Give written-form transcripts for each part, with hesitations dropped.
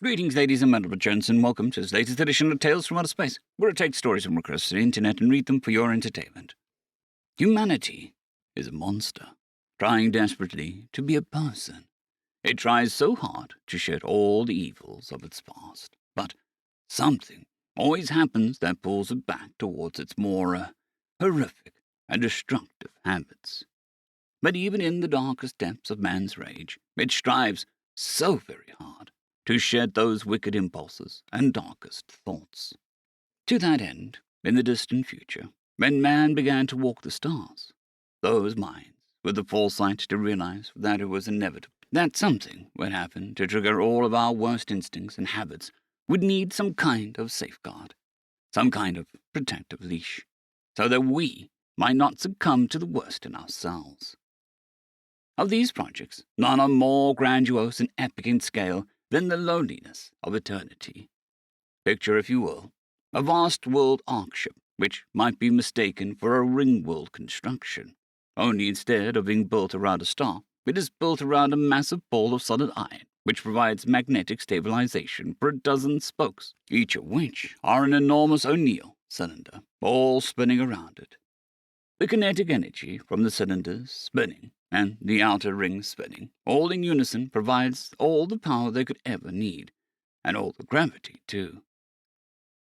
Greetings, ladies and gents, and welcome to this latest edition of Tales from Outer Space, where I take stories from across the internet and read them for your entertainment. Humanity is a monster, trying desperately to be a person. It tries so hard to shed all the evils of its past, but something always happens that pulls it back towards its more horrific and destructive habits. But even in the darkest depths of man's rage, it strives so very hard to shed those wicked impulses and darkest thoughts. To that end, in the distant future, when man began to walk the stars, those minds, with the foresight to realize that it was inevitable, that something would happen to trigger all of our worst instincts and habits, would need some kind of safeguard, some kind of protective leash, so that we might not succumb to the worst in ourselves. Of these projects, none are more grandiose and epic in scale than the loneliness of eternity. Picture, if you will, a vast world ark ship, which might be mistaken for a ring-world construction, only instead of being built around a star, it is built around a massive ball of solid iron, which provides magnetic stabilization for a dozen spokes, each of which are an enormous O'Neill cylinder, all spinning around it. The kinetic energy from the cylinders spinning and the outer ring spinning, all in unison, provides all the power they could ever need, and all the gravity, too.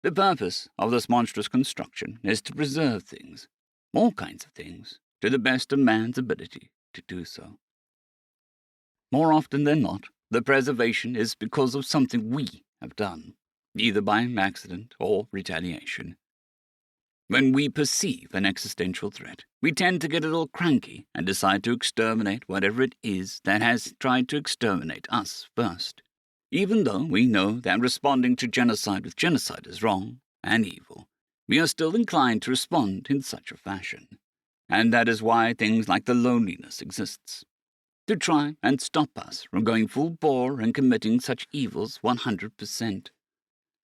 The purpose of this monstrous construction is to preserve things, all kinds of things, to the best of man's ability to do so. More often than not, the preservation is because of something we have done, either by accident or retaliation. When we perceive an existential threat, we tend to get a little cranky and decide to exterminate whatever it is that has tried to exterminate us first, even though we know that responding to genocide with genocide is wrong and evil. We are still inclined to respond in such a fashion, and that is why things like the loneliness exists, to try and stop us from going full bore and committing such evils 100%.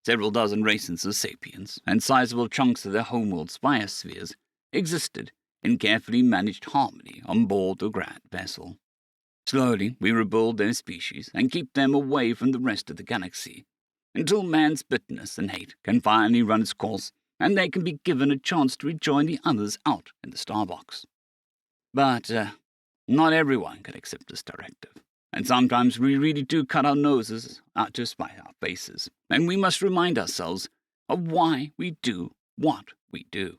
Several dozen races of sapiens, and sizable chunks of their homeworld's biospheres, existed in carefully managed harmony on board the grand vessel. Slowly we rebuild their species and keep them away from the rest of the galaxy, until man's bitterness and hate can finally run its course, and they can be given a chance to rejoin the others out in the starbox. But not everyone can accept this directive. And sometimes we really do cut our noses out to spite our faces, and we must remind ourselves of why we do what we do.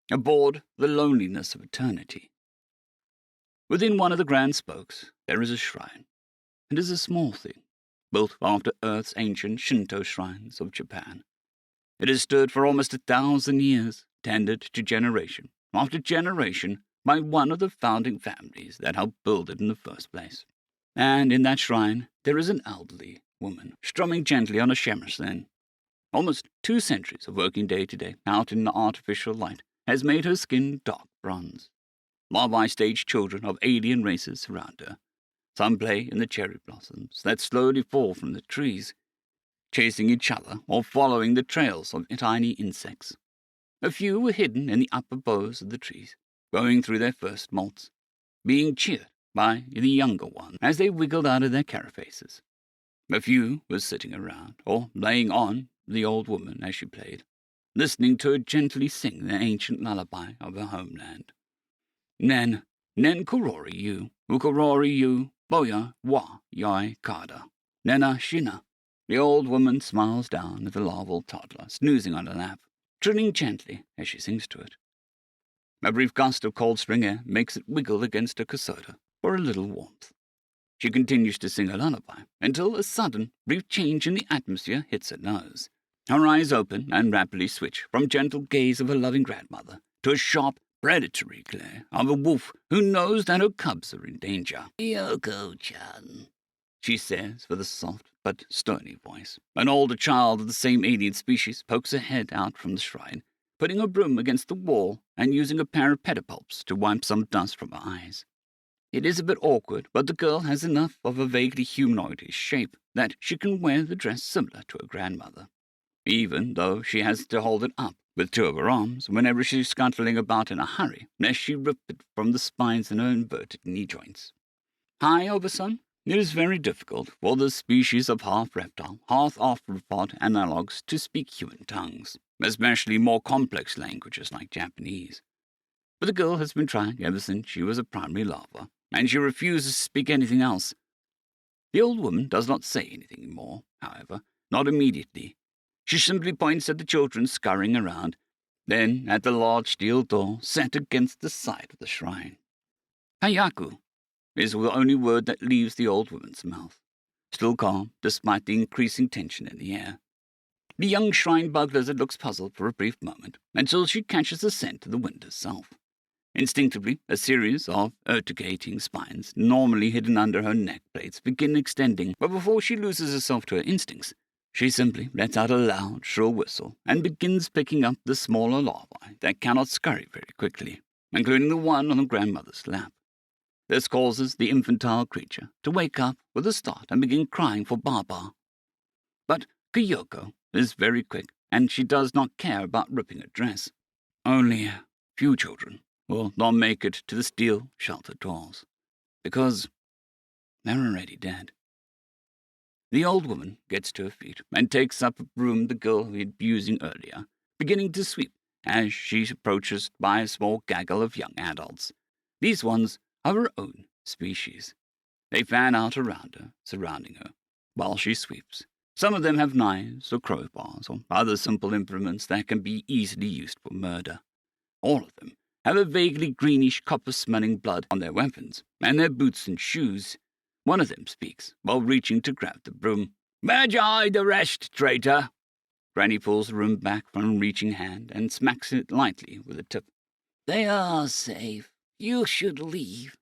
Aboard the loneliness of eternity, within one of the grand spokes, there is a shrine. It is a small thing, built after Earth's ancient Shinto shrines of Japan. It has stood for almost 1,000 years, tended to generation after generation by one of the founding families that helped build it in the first place. And in that shrine there is an elderly woman strumming gently on a shamisen. Almost 2 centuries of working day to day out in the artificial light has made her skin dark bronze. Larvae-stage children of alien races surround her. Some play in the cherry blossoms that slowly fall from the trees, chasing each other or following the trails of tiny insects. A few were hidden in the upper boughs of the trees, going through their first molts, being cheered by the younger ones as they wiggled out of their carapaces. A few were sitting around, or laying on the old woman as she played, listening to her gently sing the ancient lullaby of her homeland. Nen kurori yu, ukurori yu, boya wa yai kada. Nena shina. The old woman smiles down at the larval toddler snoozing on her lap, trilling gently as she sings to it. A brief gust of cold spring air makes it wiggle against her casoda for a little warmth. She continues to sing a lullaby until a sudden, brief change in the atmosphere hits her nose. Her eyes open and rapidly switch from gentle gaze of her loving grandmother to a sharp, predatory glare of a wolf who knows that her cubs are in danger. Yoko-chan, she says with a soft but stony voice. An older child of the same alien species pokes her head out from the shrine, putting her broom against the wall and using a pair of pedipalps to wipe some dust from her eyes. It is a bit awkward, but the girl has enough of a vaguely humanoidish shape that she can wear the dress similar to her grandmother, even though she has to hold it up with 2 of her arms whenever she's scuttling about in a hurry, lest she rip it from the spines in her inverted knee joints. "Hi, Oberson," It is very difficult for the species of half-reptile, half-arthropod analogues to speak human tongues, especially more complex languages like Japanese. But the girl has been trying ever since she was a primary larva, and she refuses to speak anything else. The old woman does not say anything more, however, not immediately. She simply points at the children scurrying around, then at the large steel door set against the side of the shrine. Hayaku is the only word that leaves the old woman's mouth, still calm despite the increasing tension in the air. The young shrine bug lizard looks puzzled for a brief moment until she catches the scent of the wind itself. Instinctively, a series of urticating spines, normally hidden under her neck plates, begin extending, but before she loses herself to her instincts, she simply lets out a loud, shrill whistle and begins picking up the smaller larvae that cannot scurry very quickly, including the one on the grandmother's lap. This causes the infantile creature to wake up with a start and begin crying for Baba. But Kyoko is very quick, and she does not care about ripping her dress. Only a few children will not make it to the steel shelter doors, because they're already dead. The old woman gets to her feet and takes up a broom the girl had been using earlier, beginning to sweep as she approaches by a small gaggle of young adults. These ones are her own species. They fan out around her, surrounding her, while she sweeps. Some of them have knives or crowbars or other simple implements that can be easily used for murder. All of them have a vaguely greenish copper-smelling blood on their weapons and their boots and shoes. One of them speaks while reaching to grab the broom. "Magi the rest, traitor!" Granny pulls the broom back from her reaching hand and smacks it lightly with a tip. "They are safe. You should leave.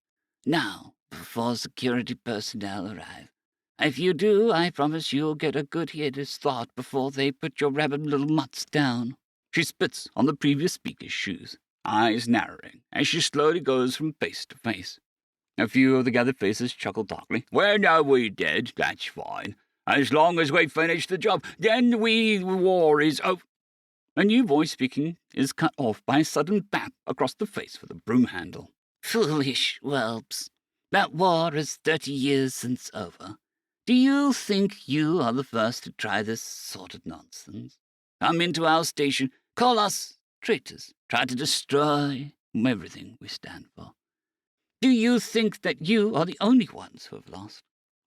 Now, before security personnel arrive. If you do, I promise you'll get a good hitter's thought before they put your rabid little mutts down." She spits on the previous speaker's shoes, eyes narrowing as she slowly goes from face to face. A few of the gathered faces chuckle darkly. "When are we dead? That's fine. As long as we finish the job, then war is over." A new voice speaking is cut off by a sudden bap across the face with a broom handle. "Foolish whelps. That war is 30 years since over. Do you think you are the first to try this sort of nonsense? Come into our station, call us traitors, try to destroy everything we stand for. Do you think that you are the only ones who have lost?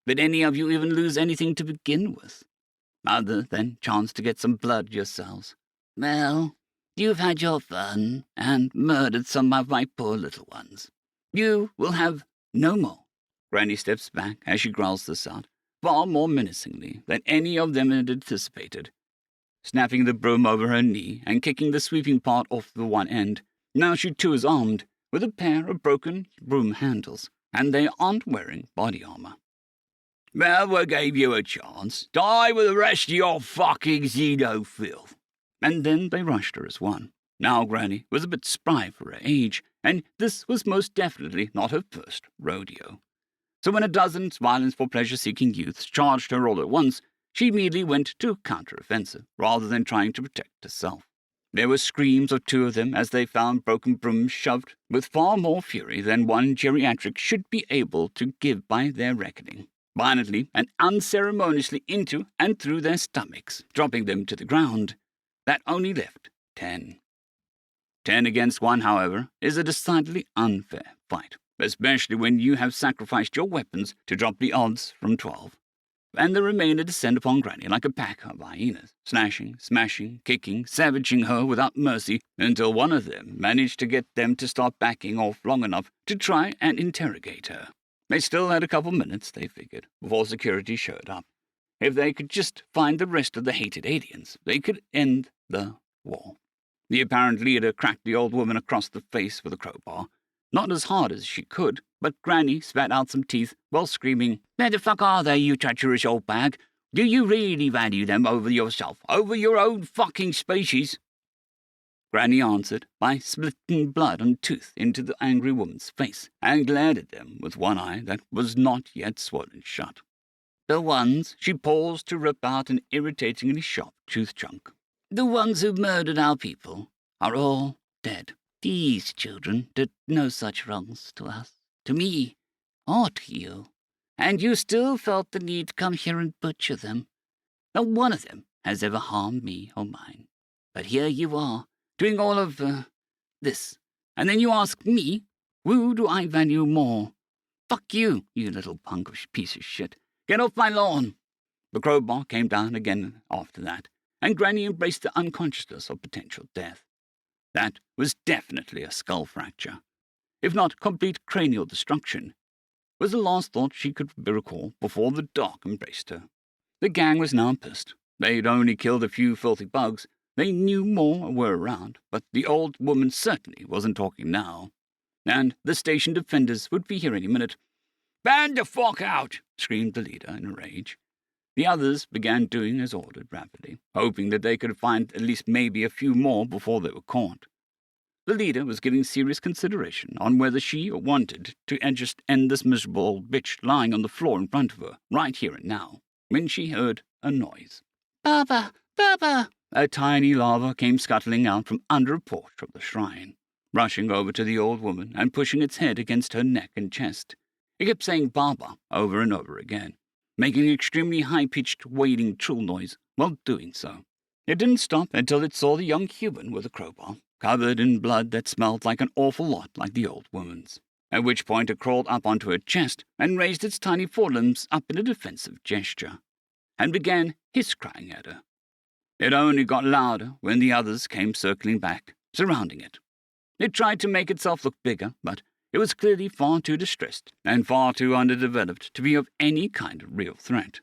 Did any of you even lose anything to begin with, other than chance to get some blood yourselves? Well, you've had your fun and murdered some of my poor little ones. You will have no more." Granny steps back as she growls this out, far more menacingly than any of them had anticipated. Snapping the broom over her knee and kicking the sweeping part off the one end, now she too is armed with a pair of broken broom handles, and they aren't wearing body armor. "Well, we gave you a chance. Die with the rest of your fucking xeno filth." And then they rushed her as one. Now Granny was a bit spry for her age, and this was most definitely not her first rodeo. So when a dozen violence for pleasure-seeking youths charged her all at once, she immediately went to counter-offensive, rather than trying to protect herself. There were screams of two of them as they found broken brooms shoved with far more fury than one geriatric should be able to give by their reckoning, violently and unceremoniously into and through their stomachs, dropping them to the ground. That only left 10. 10 against 1, however, is a decidedly unfair fight, especially when you have sacrificed your weapons to drop the odds from 12. And the remainder descend upon Granny like a pack of hyenas, slashing, smashing, kicking, savaging her without mercy, until one of them managed to get them to start backing off long enough to try and interrogate her. They still had a couple minutes, they figured, before security showed up. If they could just find the rest of the hated aliens, they could end the war. The apparent leader cracked the old woman across the face with a crowbar. Not as hard as she could, but Granny spat out some teeth while screaming, "Where the fuck are they, you treacherous old bag? Do you really value them over yourself, over your own fucking species?" Granny answered by splitting blood and tooth into the angry woman's face, and glared at them with one eye that was not yet swollen shut. "The ones," she paused to rip out an irritatingly sharp tooth chunk, "the ones who murdered our people are all dead. These children did no such wrongs to us, to me, or to you. and you still felt the need to come here and butcher them. Not one of them has ever harmed me or mine. But here you are, doing all of, this. And then you ask me, who do I value more? Fuck you, you little punk of piece of shit. Get off my lawn. The crowbar came down again after that, and Granny embraced the unconsciousness of potential death. That was definitely a skull fracture, if not complete cranial destruction, was the last thought she could recall before the dark embraced her. The gang was now pissed. They'd only killed a few filthy bugs. They knew more were around, but the old woman certainly wasn't talking now. And the station defenders would be here any minute. "Ban the fuck out!" screamed the leader in a rage. The others began doing as ordered rapidly, hoping that they could find at least maybe a few more before they were caught. The leader was giving serious consideration on whether she wanted to just end this miserable old bitch lying on the floor in front of her, right here and now, when she heard a noise. "Baba! Baba!" A tiny larva came scuttling out from under a porch of the shrine, rushing over to the old woman and pushing its head against her neck and chest. It kept saying Baba over and over again, making an extremely high-pitched, wailing trill noise while doing so. It didn't stop until it saw the young human with a crowbar, covered in blood that smelled like an awful lot like the old woman's, at which point it crawled up onto her chest and raised its tiny forelimbs up in a defensive gesture, and began hiss-crying at her. It only got louder when the others came circling back, surrounding it. It tried to make itself look bigger, but it was clearly far too distressed and far too underdeveloped to be of any kind of real threat.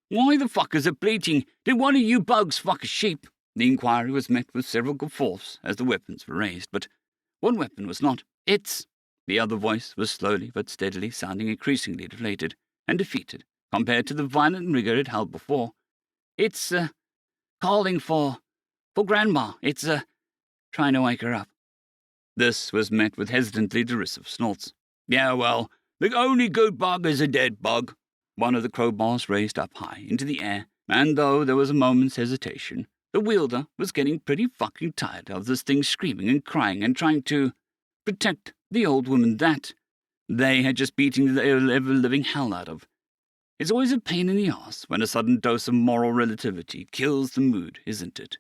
"Why the fuck is it bleating? Did one of you bugs fuck a sheep?" The inquiry was met with several guffaws as the weapons were raised, but one weapon was not. "It's—" The other voice was slowly but steadily sounding increasingly deflated and defeated compared to the violent rigor it held before. "It's, calling for Grandma. It's, trying to wake her up." This was met with hesitantly derisive snorts. "Yeah, well, the only good bug is a dead bug." One of the crowbars raised up high into the air, and though there was a moment's hesitation, the wielder was getting pretty fucking tired of this thing screaming and crying and trying to protect the old woman that they had just beaten the ever-living hell out of. It's always a pain in the ass when a sudden dose of moral relativity kills the mood, isn't it?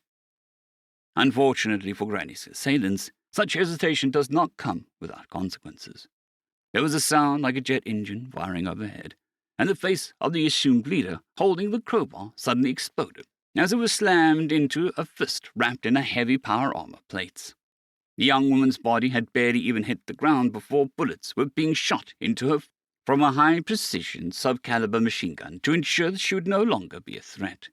Unfortunately for Granny's assailants, such hesitation does not come without consequences. There was a sound like a jet engine firing overhead, and the face of the assumed leader, holding the crowbar, suddenly exploded as it was slammed into a fist wrapped in a heavy power armor plates. The young woman's body had barely even hit the ground before bullets were being shot into her from a high-precision sub-caliber machine gun to ensure that she would no longer be a threat.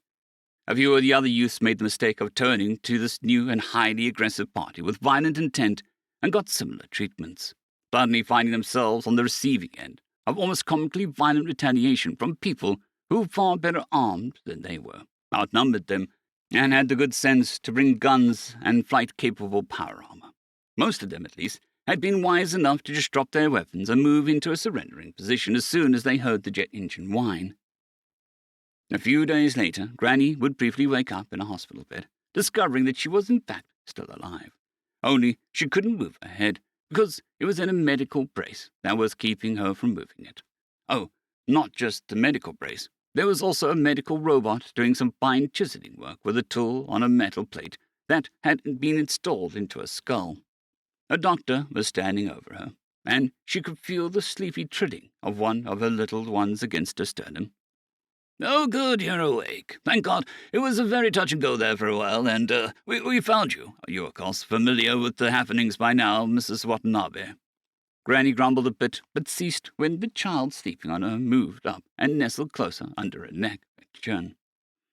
A few of the other youths made the mistake of turning to this new and highly aggressive party with violent intent and got similar treatments, suddenly finding themselves on the receiving end of almost comically violent retaliation from people who were far better armed than they were, outnumbered them, and had the good sense to bring guns and flight-capable power armor. Most of them, at least, had been wise enough to just drop their weapons and move into a surrendering position as soon as they heard the jet engine whine. A few days later, Granny would briefly wake up in a hospital bed, discovering that she was in fact still alive. Only she couldn't move her head, because it was in a medical brace that was keeping her from moving it. Oh, not just the medical brace. There was also a medical robot doing some fine chiseling work with a tool on a metal plate that had been installed into her skull. A doctor was standing over her, and she could feel the sleepy trilling of one of her little ones against her sternum. "Oh, good, you're awake. Thank God. It was a very touch and go there for a while, and, we found you. You're, of course, familiar with the happenings by now, Mrs. Watanabe." Granny grumbled a bit, but ceased when the child sleeping on her moved up and nestled closer under her neck and chin.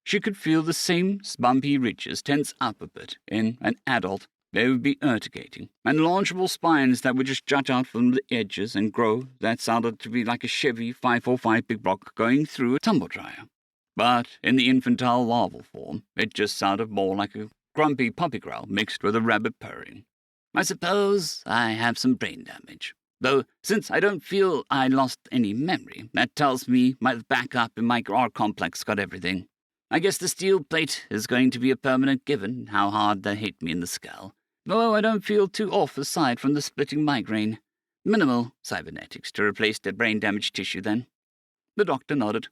She could feel the same bumpy ridges tense up a bit in an adult. They would be urticating, and launchable spines that would just jut out from the edges and grow that sounded to be like a Chevy 545 big block going through a tumble dryer. But in the infantile larval form, it just sounded more like a grumpy puppy growl mixed with a rabbit purring. "I suppose I have some brain damage. Though, since I don't feel I lost any memory, that tells me my backup in my R-complex got everything. I guess the steel plate is going to be a permanent given, how hard they hit me in the skull. Though I don't feel too off aside from the splitting migraine. Minimal cybernetics to replace the brain-damaged tissue, then." The doctor nodded.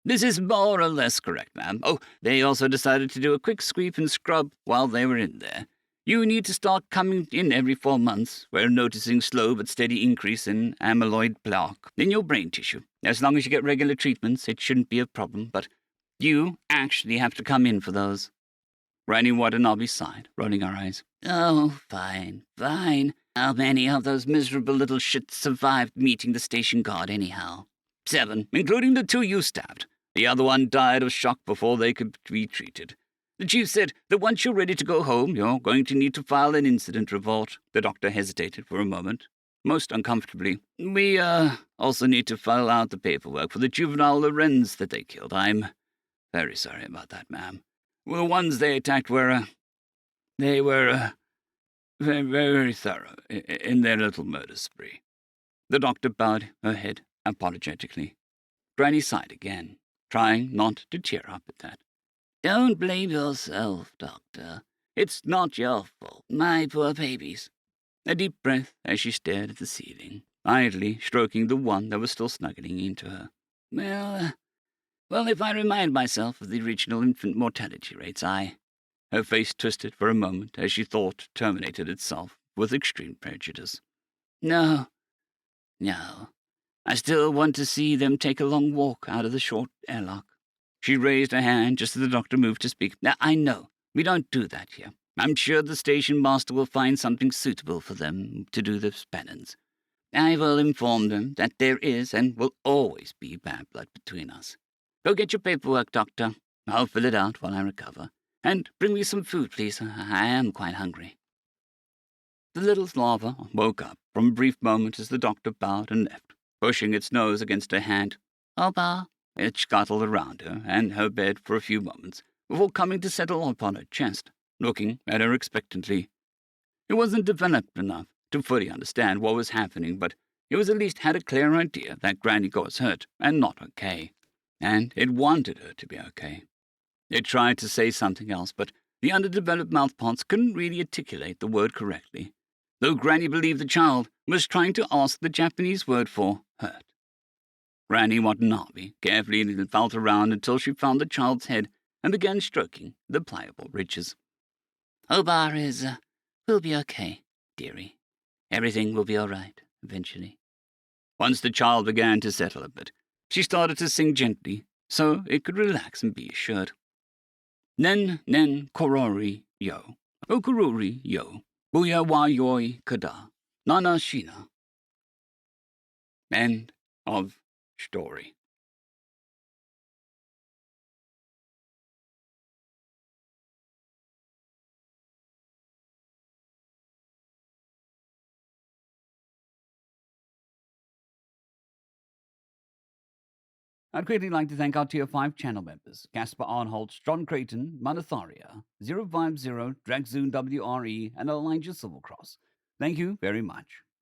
This is more or less correct, ma'am. Oh, they also decided to do a quick sweep and scrub while they were in there. You need to start coming in every 4 months. We're noticing slow but steady increase in amyloid plaque in your brain tissue. As long as you get regular treatments, it shouldn't be a problem, but you actually have to come in for those. Granny Watanabe sighed, rolling her eyes. Oh, fine, fine. How many of those miserable little shits survived meeting the station guard anyhow? 7, including the 2 you stabbed. The other one died of shock before they could be treated. The chief said that once you're ready to go home, you're going to need to file an incident report. The doctor hesitated for a moment, most uncomfortably. We, also need to file out the paperwork for the juvenile Lorenz that they killed. I'm very sorry about that, ma'am. The ones they attacked were, very, very thorough in their little murder spree. The doctor bowed her head apologetically. Granny sighed again, trying not to cheer up at that. Don't blame yourself, Doctor. It's not your fault, my poor babies. A deep breath as she stared at the ceiling, idly stroking the one that was still snuggling into her. Well, if I remind myself of the original infant mortality rates, Her face twisted for a moment as she thought terminated itself with extreme prejudice. No. I still want to see them take a long walk out of the short airlock. She raised a hand just as the doctor moved to speak. Now, I know, we don't do that here. I'm sure the station master will find something suitable for them to do this penance. I will inform them that there is and will always be bad blood between us. Go get your paperwork, Doctor. I'll fill it out while I recover. And bring me some food, please. I am quite hungry. The little larva woke up from a brief moment as the doctor bowed and left, pushing its nose against her hand. Opa. It scuttled around her and her bed for a few moments before coming to settle upon her chest, looking at her expectantly. It wasn't developed enough to fully understand what was happening, but it was at least had a clear idea that Granny was hurt and not okay, and it wanted her to be okay. It tried to say something else, but the underdeveloped mouthparts couldn't really articulate the word correctly, though Granny believed the child was trying to ask the Japanese word for hurt. Granny Watanabe carefully felt around until she found the child's head and began stroking the pliable ridges. Oba will be okay, dearie. Everything will be all right, eventually. Once the child began to settle a bit, she started to sing gently, so it could relax and be assured. Nen korori yo, okururi yo, buya wa yoi kada, nana shina. End of story. I'd greatly like to thank our Tier 5 channel members, Caspar Arnholtz, John Creighton, Manatharia, 050, Dragzoon WRE, and Elijah Silvercross. Thank you very much.